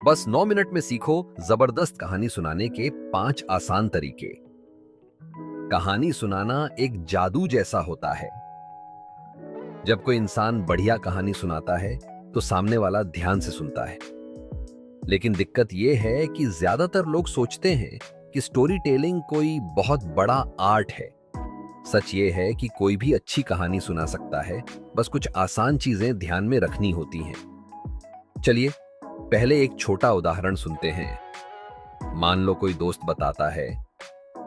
बस 9 मिनट में सीखो जबरदस्त कहानी सुनाने के 5 आसान तरीके। कहानी सुनाना एक जादू जैसा होता है। जब कोई इंसान बढ़िया कहानी सुनाता है तो सामने वाला ध्यान से सुनता है। लेकिन दिक्कत यह है कि ज्यादातर लोग सोचते हैं कि स्टोरी टेलिंग कोई बहुत बड़ा आर्ट है। सच ये है कि कोई भी अच्छी कहानी सुना सकता है, बस कुछ आसान चीजें ध्यान में रखनी होती हैं। चलिए पहले एक छोटा उदाहरण सुनते हैं। मान लो कोई दोस्त बताता है,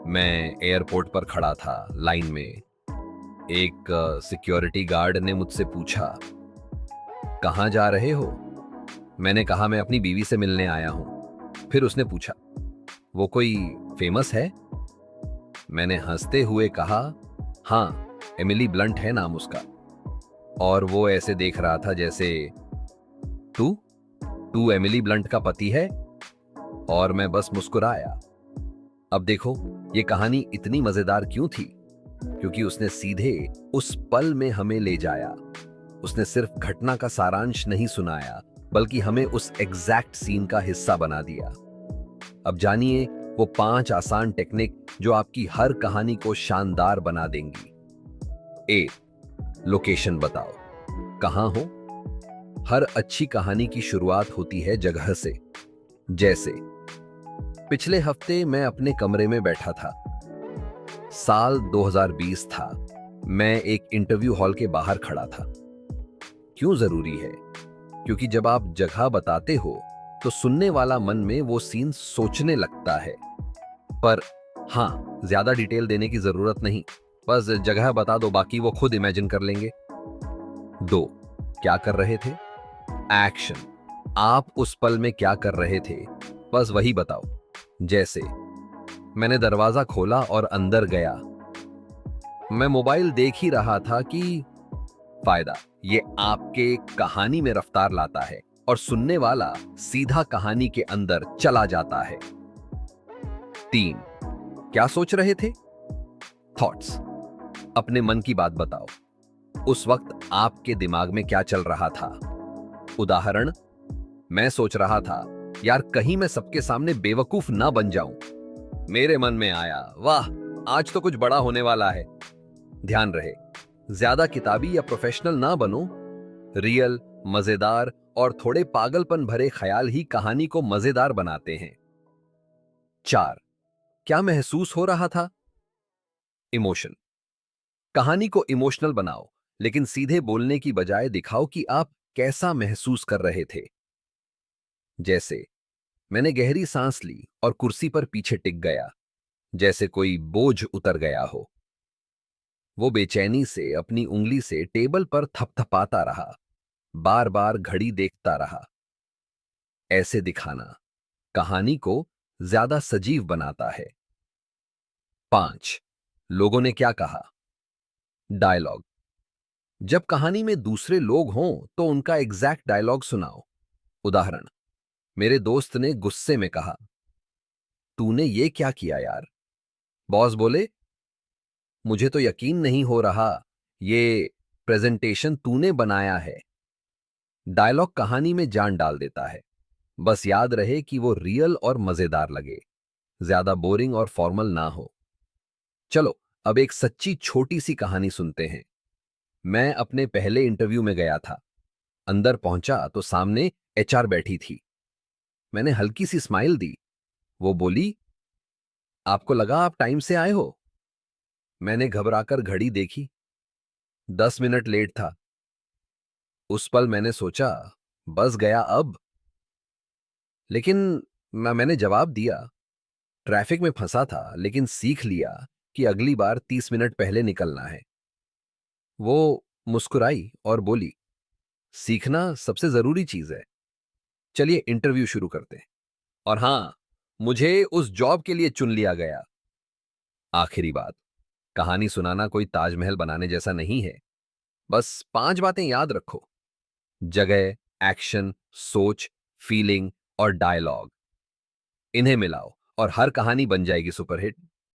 मैं एयरपोर्ट पर खड़ा था लाइन में। एक सिक्योरिटी गार्ड ने मुझसे पूछा, कहाँ जा रहे हो? मैंने कहा, मैं अपनी बीवी से मिलने आया हूं। फिर उसने पूछा, वो कोई फेमस है? मैंने हंसते हुए कहा, हाँ, एमिली ब्लंट है नाम उसका। और वो ऐसे देख रहा था जैसे, तू तू एमिली ब्लंट का पति है? और मैं बस मुस्कुराया। अब देखो, ये कहानी इतनी मजेदार क्यों थी? क्योंकि उसने सीधे उस पल में हमें ले जाया। उसने सिर्फ घटना का सारांश नहीं सुनाया, बल्कि हमें उस एग्जैक्ट सीन का हिस्सा बना दिया। अब जानिए वो 5 आसान टेक्निक जो आपकी हर कहानी को शानदार बना देंगी। ए, लोकेशन बताओ। कहां हो? हर अच्छी कहानी की शुरुआत होती है जगह से। जैसे पिछले हफ्ते मैं अपने कमरे में बैठा था। साल 2020 था। मैं एक इंटरव्यू हॉल के बाहर खड़ा था। क्यों जरूरी है? क्योंकि जब आप जगह बताते हो तो सुनने वाला मन में वो सीन सोचने लगता है। पर हाँ, ज्यादा डिटेल देने की जरूरत नहीं, बस जगह बता दो, बाकी वो खुद इमेजिन कर लेंगे। 2, क्या कर रहे थे? एक्शन। आप उस पल में क्या कर रहे थे, बस वही बताओ। जैसे मैंने दरवाजा खोला और अंदर गया। मैं मोबाइल देख ही रहा था कि फायदा ये आपके कहानी में रफ्तार लाता है और सुनने वाला सीधा कहानी के अंदर चला जाता है। 3, क्या सोच रहे थे? थॉट्स। अपने मन की बात बताओ। उस वक्त आपके दिमाग में क्या चल रहा था? उदाहरण, मैं सोच रहा था, यार कहीं मैं सबके सामने बेवकूफ ना बन जाऊं। मेरे मन में आया, वाह, आज तो कुछ बड़ा होने वाला है। ध्यान रहे, ज्यादा किताबी या प्रोफेशनल ना बनो। रियल, मजेदार और थोड़े पागलपन भरे ख्याल ही कहानी को मजेदार बनाते हैं। 4, क्या महसूस हो रहा था? इमोशन। कहानी को इमोशनल बनाओ, लेकिन सीधे बोलने की बजाय दिखाओ कि आप कैसा महसूस कर रहे थे। जैसे मैंने गहरी सांस ली और कुर्सी पर पीछे टिक गया, जैसे कोई बोझ उतर गया हो। वो बेचैनी से अपनी उंगली से टेबल पर थपथपाता रहा, बार बार घड़ी देखता रहा। ऐसे दिखाना कहानी को ज्यादा सजीव बनाता है। 5, लोगों ने क्या कहा? डायलॉग। जब कहानी में दूसरे लोग हों तो उनका एग्जैक्ट डायलॉग सुनाओ। उदाहरण, मेरे दोस्त ने गुस्से में कहा, तूने ये क्या किया यार? बॉस बोले, मुझे तो यकीन नहीं हो रहा, ये प्रेजेंटेशन तूने बनाया है। डायलॉग कहानी में जान डाल देता है। बस याद रहे कि वो रियल और मजेदार लगे, ज्यादा बोरिंग और फॉर्मल ना हो। चलो अब एक सच्ची छोटी सी कहानी सुनते हैं। मैं अपने पहले इंटरव्यू में गया था। अंदर पहुंचा तो सामने एचआर बैठी थी। मैंने हल्की सी स्माइल दी। वो बोली, आपको लगा आप टाइम से आए हो? मैंने घबराकर घड़ी देखी। 10 मिनट लेट था। उस पल मैंने सोचा, बस गया अब। लेकिन मैंने जवाब दिया, ट्रैफिक में फंसा था, लेकिन सीख लिया कि अगली बार 30 मिनट पहले निकलना है। वो मुस्कुराई और बोली, सीखना सबसे जरूरी चीज है। चलिए इंटरव्यू शुरू करते हैं। और हां, मुझे उस जॉब के लिए चुन लिया गया। आखिरी बात, कहानी सुनाना कोई ताजमहल बनाने जैसा नहीं है। बस 5 बातें याद रखो: जगह, एक्शन, सोच, फीलिंग और डायलॉग। इन्हें मिलाओ और हर कहानी बन जाएगी सुपरहिट।